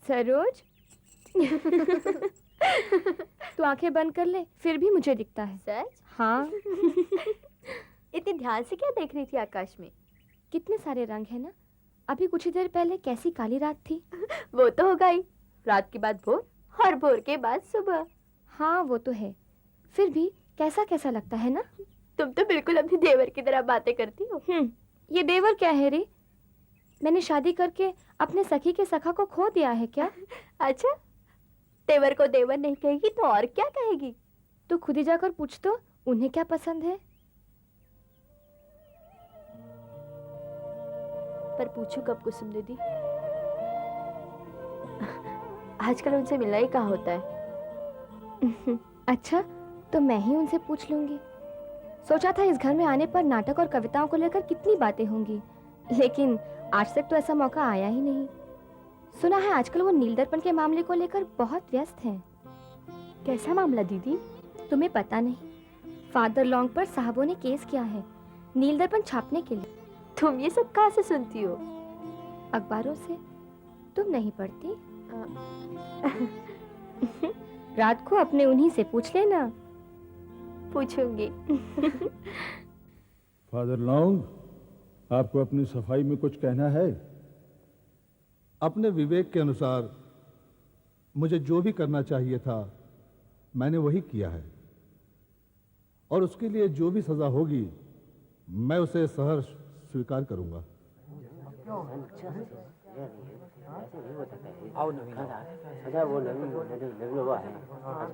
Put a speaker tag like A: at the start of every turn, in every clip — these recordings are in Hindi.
A: सरोज तू आंखें बंद कर ले, फिर भी मुझे दिखता है।
B: सच?
A: हाँ।
B: इतनी ध्यान से क्या देख रही थी आकाश में?
A: कितने सारे रंग है ना। अभी कुछ ही देर पहले कैसी काली रात थी।
B: वो तो होगा ही, रात के बाद भोर और भोर के बाद सुबह।
A: हाँ वो तो है, फिर भी कैसा कैसा लगता है ना।
B: तुम तो बिल्कुल अपने देवर की तरह बातें करती हो।
A: ये देवर क्या है रे? मैंने शादी करके अपने सखी के सखा को खो दिया है क्या?
B: अच्छा, देवर को देवर नहीं कहेगी तो और क्या कहेगी?
A: तू खुद ही जाकर पूछ तो, उन्हें क्या पसंद है।
B: पर पूछू कब कुसुम दीदी? आजकल उनसे मिलना ही कहाँ होता है।
A: अच्छा, तो मैं ही उनसे पूछ लूंगी। सोचा था इस घर में आने पर नाटक और कविताओं को लेकर कितनी बातें होंगी, लेकिन आज तक तो ऐसा मौका आया ही नहीं। सुना है आजकल वो नील दर्पण के मामले को लेकर बहुत व्यस्त हैं।
B: कैसा मामला दीदी?
A: तुम्हें पता नहीं, फादर लॉन्ग पर साहबों ने केस किया है नील दर्पण छापने के लिए।
B: तुम ये सब कहाँ से सुनती हो?
A: अखबारों से। तुम नहीं पढ़ती? रात को अपने उन्हीं से पूछ लेना।
B: पूछूंगी।
C: फादर लॉन्ग, आपको अपनी सफाई में कुछ कहना है?
D: अपने विवेक के अनुसार मुझे जो भी करना चाहिए था मैंने वही किया है, और उसके लिए जो भी सजा होगी मैं उसे सहर्ष स्वीकार करूंगा।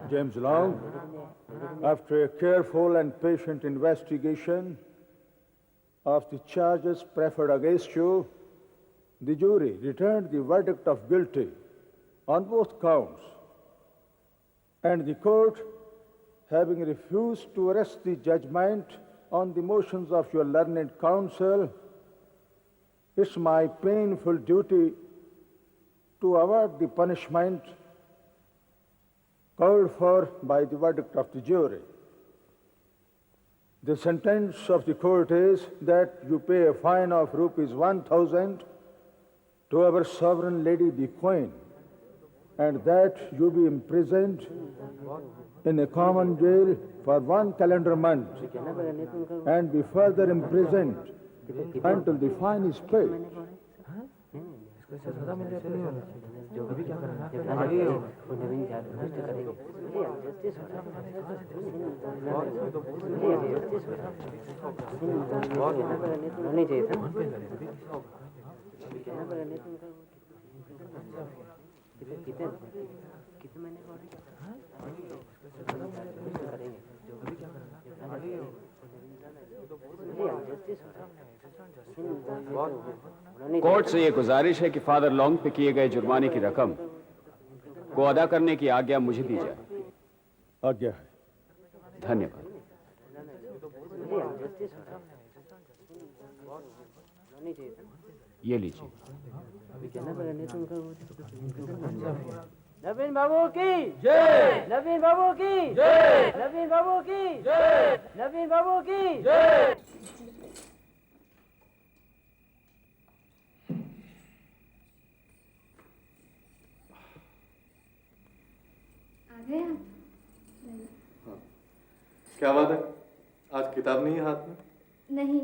C: James Long, after a careful and patient investigation of the charges preferred against you, the jury returned the verdict of guilty on both counts, and the court, having refused to arrest the judgment on the motions of your learned counsel, it's my painful duty to award the punishment called for by the verdict of the jury. The sentence of the court is that you pay a fine of rupees 1,000 to our sovereign lady the Queen, and that you be imprisoned in a common jail for 1 calendar month, and be further imprisoned until the fine is paid.
E: Court से ये गुजारिश है कि फादर लॉन्ग पे किए गए जुर्माने की रकम को अदा करने की आज्ञा मुझे दी जाए।
C: आज्ञा है।
E: धन्यवाद। ये लीजिए।
F: नवीन बाबू की जय, नवीन बाबू की जय, नवीन बाबू की जय, नवीन बाबू की जय।
G: क्या बात है, आज किताब नहीं है हाथ में?
A: नहीं,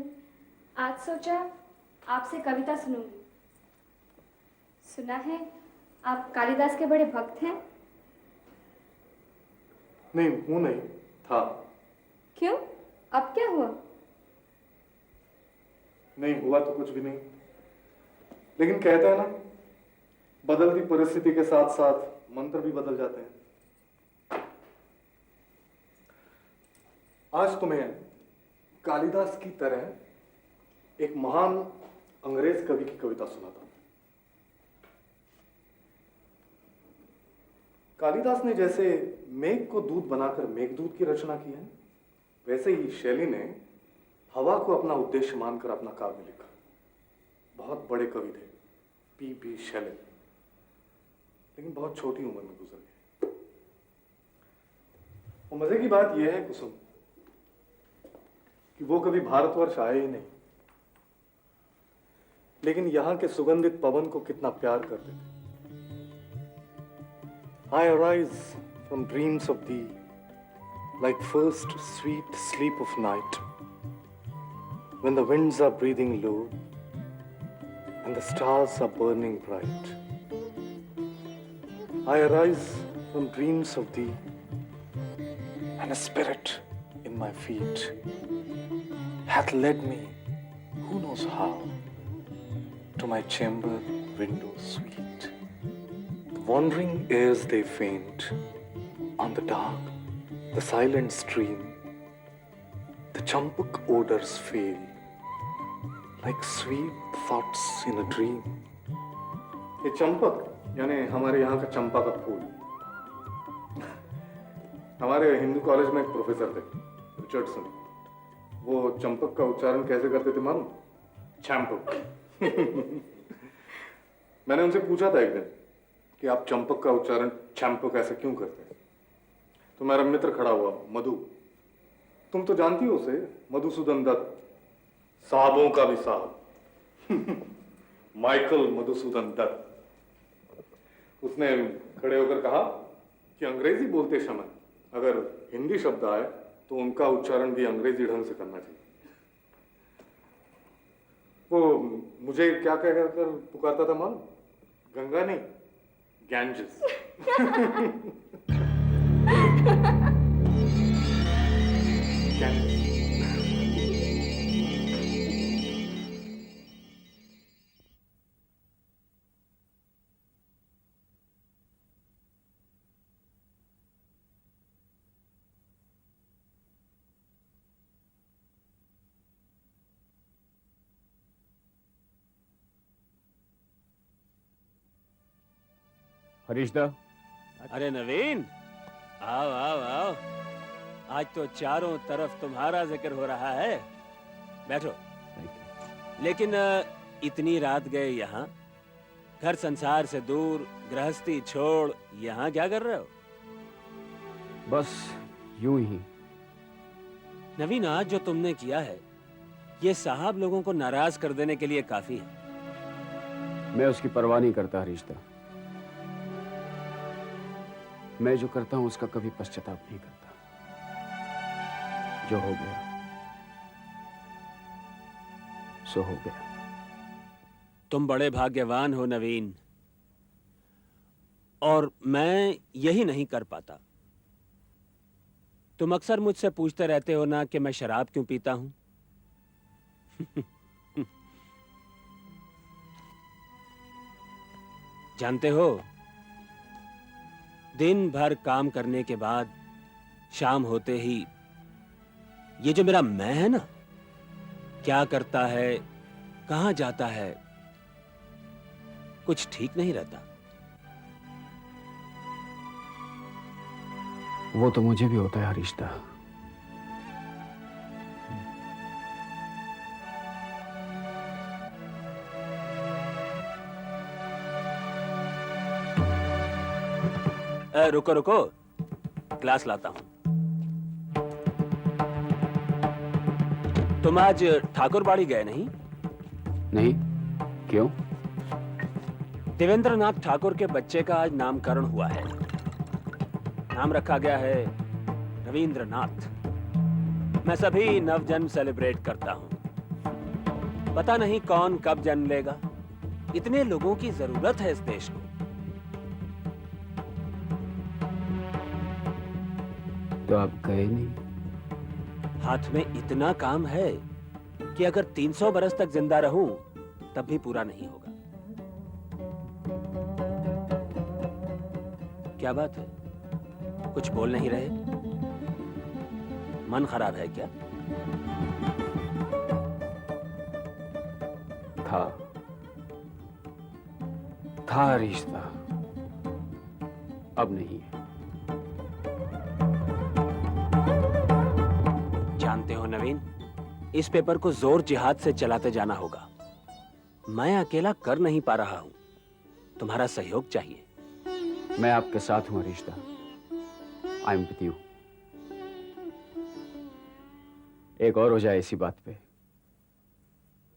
A: आज सोचा आपसे कविता सुनूंगी। सुना है आप कालिदास के बड़े भक्त हैं।
G: नहीं, हूं नहीं, था।
A: क्यों, अब क्या हुआ?
G: नहीं हुआ तो कुछ भी नहीं, लेकिन कहते हैं ना, बदलती परिस्थिति के साथ साथ मंत्र भी बदल जाते हैं। आज तुम्हें कालिदास की तरह एक महान अंग्रेज कवि की कविता सुनाता हूं। कालिदास ने जैसे मेघ को दूध बनाकर मेघदूत की रचना की है, वैसे ही शैली ने हवा को अपना उद्देश्य मानकर अपना काव्य लिखा। बहुत बड़े कवि थे पी शैली, लेकिन बहुत छोटी उम्र में गुजर गए। और मजे की बात यह है कुसुम कि वो कभी भारतवर्ष आए ही नहीं, लेकिन यहां के सुगंधित पवन को कितना प्यार करते थे। I arise from dreams of thee, like first sweet sleep of night, when the winds are breathing low and the stars are burning bright. I arise from dreams of thee, and a spirit in my feet hath led me, who knows how, to my chamber window sweet. The wandering airs they faint on the dark, the silent stream. The champak odors fail, like sweet thoughts in a dream. ये चंपक यानी हमारे यहाँ का चंपा का फूल। हमारे हिंदू कॉलेज में एक प्रोफेसर थे, रिचर्डसन। वो चंपक का उच्चारण कैसे करते थे मालूम? चंपक। मैंने उनसे पूछा था एक दिन कि आप चंपक का उच्चारण चंपक ऐसे क्यों करते हैं? तो मेरा मित्र खड़ा हुआ, मधु। तुम तो जानती हो उसे, मधुसूदन दत्त, साहबों का भी साहब। माइकल मधुसूदन दत्त। उसने खड़े होकर कहा कि अंग्रेजी बोलते समय अगर हिंदी शब्द आए तो उनका उच्चारण भी अंग्रेजी ढंग से करना चाहिए। वो मुझे क्या कह कर पुकारता था मालूम? गंगा नहीं, गैंजेस।
E: हरीशदा,
H: अरे नवीन, आओ आओ आओ। आज तो चारों तरफ तुम्हारा जिक्र हो रहा है। बैठो। लेकिन इतनी रात गए यहाँ, घर संसार से दूर, गृहस्थी छोड़ यहाँ क्या कर रहे हो?
E: बस यूं ही।
H: नवीन, आज जो तुमने किया है ये साहब लोगों को नाराज कर देने के लिए काफी है।
E: मैं उसकी परवाह नहीं करता हरीशदा। मैं जो करता हूं उसका कभी पश्चाताप नहीं करता। जो हो गया सो हो गया।
H: तुम बड़े भाग्यवान हो नवीन, और मैं यही नहीं कर पाता। तुम अक्सर मुझसे पूछते रहते हो ना कि मैं शराब क्यों पीता हूं। जानते हो, दिन भर काम करने के बाद शाम होते ही ये जो मेरा मैं है ना, क्या करता है, कहां जाता है, कुछ ठीक नहीं रहता।
E: वो तो मुझे भी होता है हरीशदा।
H: रुको रुको, ग्लास लाता हूं। तुम आज ठाकुरबाड़ी गए नहीं?
E: नहीं, क्यों?
H: देवेंद्रनाथ ठाकुर के बच्चे का आज नामकरण हुआ है। नाम रखा गया है रविंद्रनाथ। मैं सभी नवजन्म सेलिब्रेट करता हूं। पता नहीं कौन कब जन्म लेगा। इतने लोगों की जरूरत है इस देश को।
E: तो आप गए नहीं?
H: हाथ में इतना काम है कि अगर 300 बरस तक जिंदा रहूं तब भी पूरा नहीं होगा। क्या बात है, कुछ बोल नहीं रहे? मन खराब है क्या?
E: था रिश्ता, अब नहीं है।
H: जानते हो नवीन, इस पेपर को जोर जिहाद से चलाते जाना होगा। मैं अकेला कर नहीं पा रहा हूं, तुम्हारा सहयोग चाहिए।
E: मैं आपके साथ हूं रिश्ता। I am with you. एक और हो जाए इसी बात पे।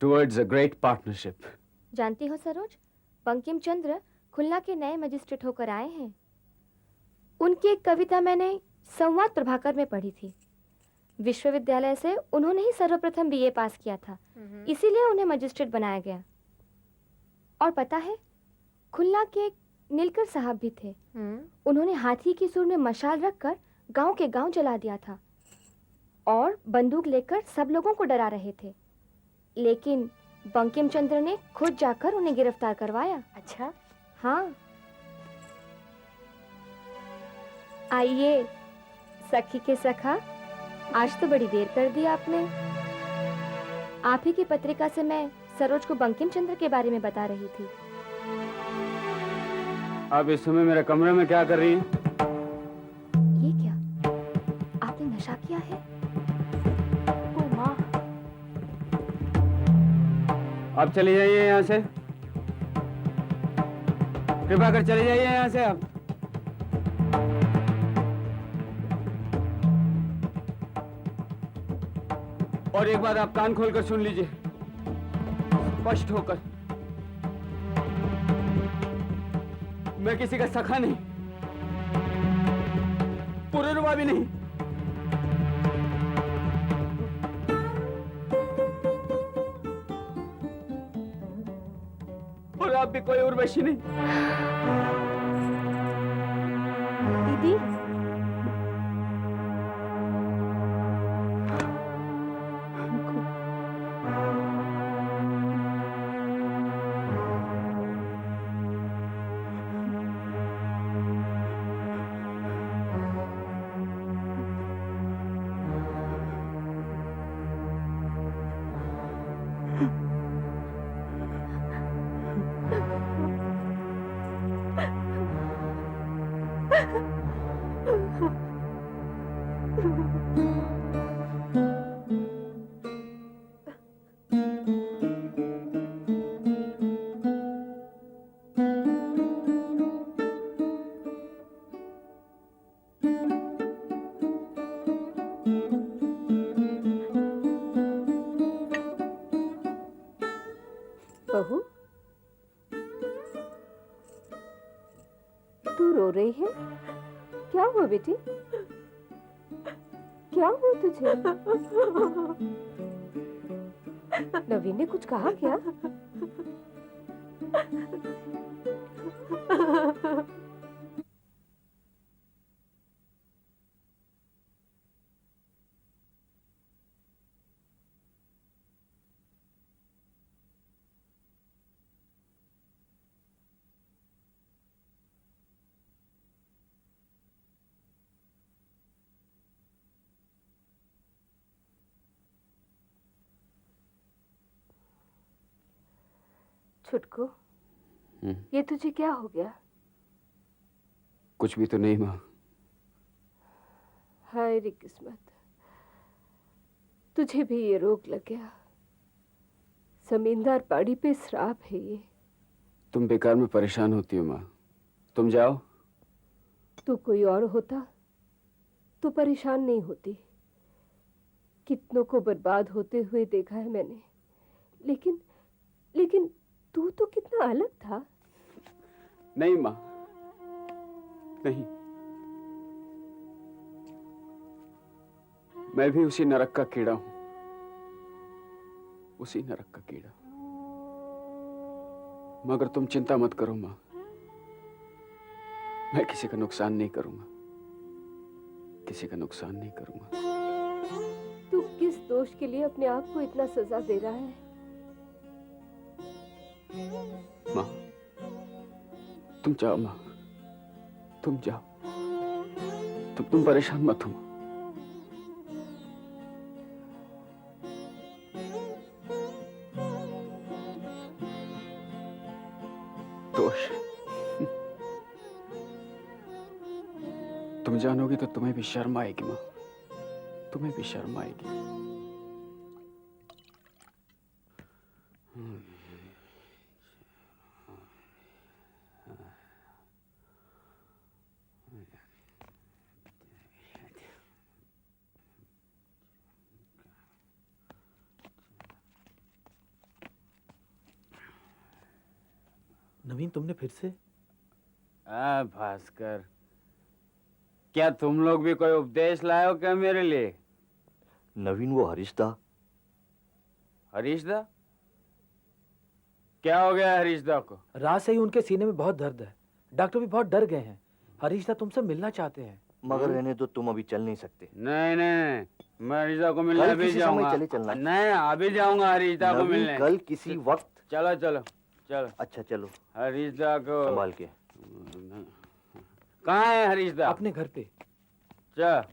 E: Towards a great partnership.
A: जानती हो सरोज, बंकिम चंद्र खुल्ला के नए मजिस्ट्रेट होकर आए हैं। उनकी एक कविता मैंने संवाद प्रभाकर में पढ़ी थी। विश्वविद्यालय से उन्होंने ही सर्वप्रथम बीए पास किया था, इसीलिए उन्हें मजिस्ट्रेट बनाया गया। और पता है, खुलना के एक नीलकर साहब भी थे। उन्होंने हाथी की सूंड में मशाल रखकर गांव के गांव जला दिया था और बंदूक लेकर सब लोगों को डरा रहे थे, लेकिन बंकिम चंद्र ने खुद जाकर उन्हें गिरफ्तार करवाया।
B: अच्छा,
A: हाँ। आइए सखी के सखा, आज तो बड़ी देर कर दी आपने। आप ही की पत्रिका से मैं सरोज को बंकिम चंद्र के बारे में बता रही थी।
E: आप इस समय मेरे कमरे में क्या कर रही हैं?
A: ये क्या, आपने नशा किया है?
B: ओ माँ,
E: आप चले जाइए यहाँ से, कृपा कर चले जाइए यहाँ से आप। और एक बात आप कान खोलकर सुन लीजिए, स्पष्ट होकर। मैं किसी का सखा नहीं, पुरुरवा भी नहीं, और आप भी कोई उर्वशी नहीं।
B: दीदी, बहू, तू रो रही है? क्या हुआ बेटी? क्या हुआ तुझे? नवीन ने कुछ कहा क्या? छुटकू, ये तुझे क्या हो गया?
E: कुछ भी तो नहीं माँ।
B: हाय रे किस्मत, तुझे भी ये रोग लग गया। जमींदार बाड़ी पे श्राप है ये।
E: तुम बेकार में परेशान होती हो माँ, तुम जाओ।
B: तू कोई और होता तो परेशान नहीं होती। कितनों को बर्बाद होते हुए देखा है मैंने, लेकिन लेकिन तू तो कितना अलग था।
E: नहीं माँ, नहीं, मैं भी उसी नरक का कीड़ा हूं, उसी नरक का कीड़ा। मगर तुम चिंता मत करो माँ, मैं किसी का नुकसान नहीं करूंगा, किसी का नुकसान नहीं करूंगा।
B: तू किस दोष के लिए अपने आप को इतना सजा दे रहा है?
E: माँ, तुम जाओ माँ, तुम जाओ, तुम परेशान मत हो। दोष तुम जानोगी तो तुम्हें भी शर्म आएगी माँ, तुम्हें भी शर्म आएगी।
F: नवीन, तुमने फिर से?
E: भास्कर, क्या तुम लोग भी कोई उपदेश लाए हो क्या मेरे लिए?
I: नवीन, वो हरीशदा।
E: हरीशदा? क्या हो गया हरीशदा को?
F: रात से ही उनके सीने में बहुत दर्द है। डॉक्टर भी बहुत डर गए हैं। हरीशदा तुमसे मिलना चाहते हैं।
I: मगर रहने तो तुम अभी चल नहीं सकते।
E: नहीं नहीं, मैं हरीशदा को मिलने
I: कल
E: अभी
I: किसी समय
E: जाऊंगा।
I: चले चलना।
E: नहीं, अभी जाऊंगा हरीशदा को
I: नवीन,
E: मिलने।
I: कल किसी वक्त।
E: चलो चलो चलो।
I: अच्छा चलो,
E: हरीशदा को
I: संभाल के।
E: कहाँ है हरीशदा?
F: अपने घर पे।
E: चल।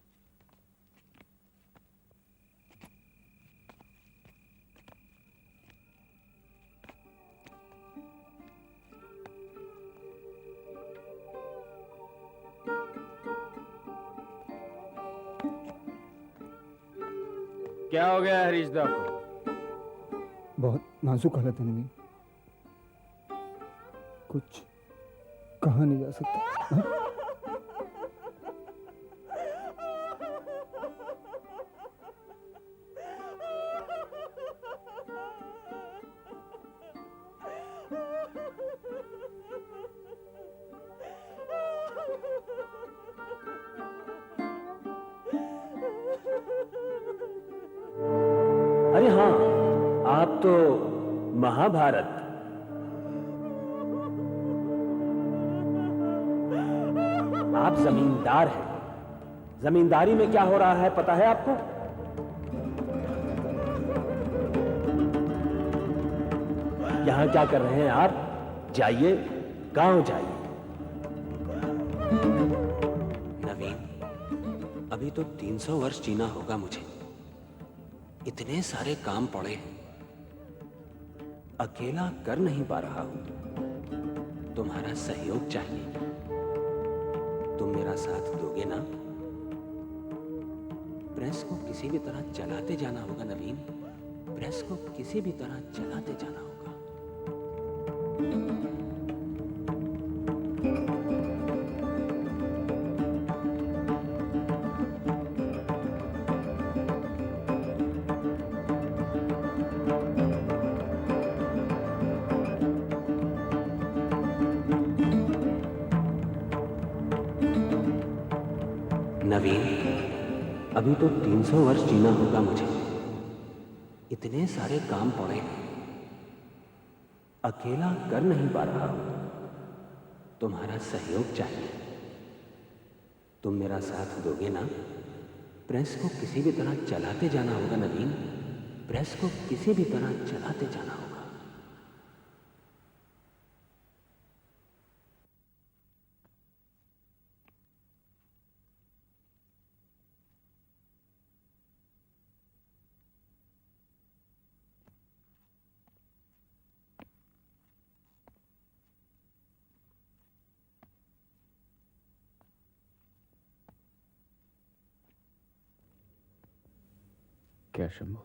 E: क्या हो गया हरीशदा को?
J: बहुत नाजुक हालत है नवीन, कुछ कहा नहीं जा सकता।
H: अरे हाँ, आप तो महाभारत। आप जमींदार हैं। जमींदारी में क्या हो रहा है पता है आपको? यहां क्या कर रहे हैं आप? जाइए, गांव जाइए। नवीन, अभी तो 300 वर्ष जीना होगा मुझे। इतने सारे काम पड़े हैं, अकेला कर नहीं पा रहा हूं। तुम्हारा सहयोग चाहिए। तुम मेरा साथ दोगे ना? प्रेस को किसी भी तरह चलाते जाना होगा नवीन। प्रेस को किसी भी तरह चलाते जाना होगा। नवीन, अभी तो 300 वर्ष जीना होगा मुझे। इतने सारे काम पड़े हैं, अकेला कर नहीं पा रहा हूं। तुम्हारा सहयोग चाहिए। तुम मेरा साथ दोगे ना? प्रेस को किसी भी तरह चलाते जाना होगा नवीन। प्रेस को किसी भी तरह चलाते जाना होगा।
E: क्या शंभू?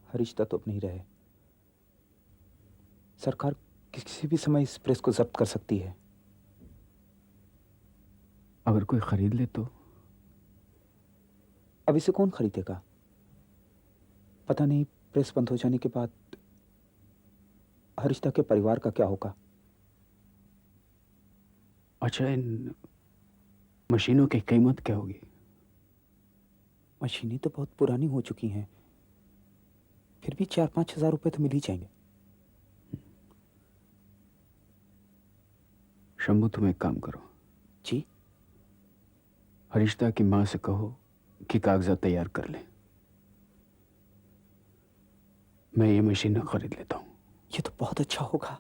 J: हरीशदा तो अब नहीं रहे। सरकार किसी भी समय इस प्रेस को जब्त कर सकती है।
E: अगर कोई खरीद ले तो?
J: अब इसे कौन खरीदेगा? पता नहीं प्रेस बंद हो जाने के बाद हरीशदा के परिवार का क्या होगा।
E: अच्छा, इन मशीनों की कीमत क्या होगी?
J: मशीनें तो बहुत पुरानी हो चुकी हैं, फिर भी 4-5 हजार रुपए तो मिल ही जाएंगे।
E: शंभू, तुम एक काम करो।
J: जी?
E: हरीशदा की मां से कहो कि कागजात तैयार कर ले। मैं ये मशीन खरीद लेता हूं।
J: ये तो बहुत अच्छा होगा।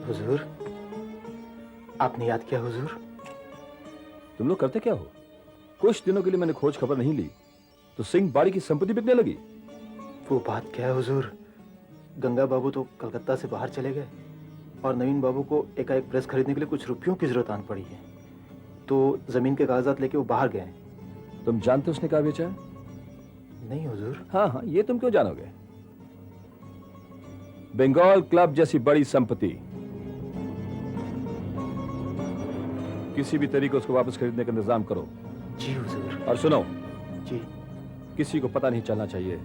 K: हुजूर, आपने याद किया हुजूर?
L: तुम लोग करते क्या हो? कुछ दिनों के लिए मैंने खोज खबर नहीं ली तो सिंह बाड़ी की संपत्ति बिकने लगी।
K: वो बात क्या है हुजूर? गंगा बाबू तो कलकत्ता से बाहर चले गए और नवीन बाबू को एकाएक प्रेस खरीदने के लिए कुछ रुपयों की जरूरत आन पड़ी है, तो जमीन के कागजात लेके वो बाहर गए हैं।
L: तुम जानते हो उसने कहा बेचा है?
K: नहीं हुजूर।
L: हाँ हाँ, ये तुम क्यों जानोगे? बंगाल क्लब जैसी बड़ी संपत्ति, किसी भी तरीके उसको वापस खरीदने का इंतजाम करो।
K: जी हुजूर।
L: और सुनो
K: जी।
L: किसी को पता नहीं चलना चाहिए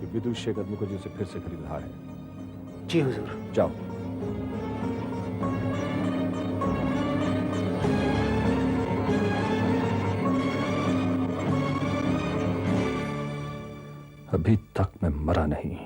L: कि विदुष शेखर मुखर्जी उसे फिर से खरीद रहा है।
K: जी हुजूर।
L: जाओ। अभी तक मैं मरा नहीं।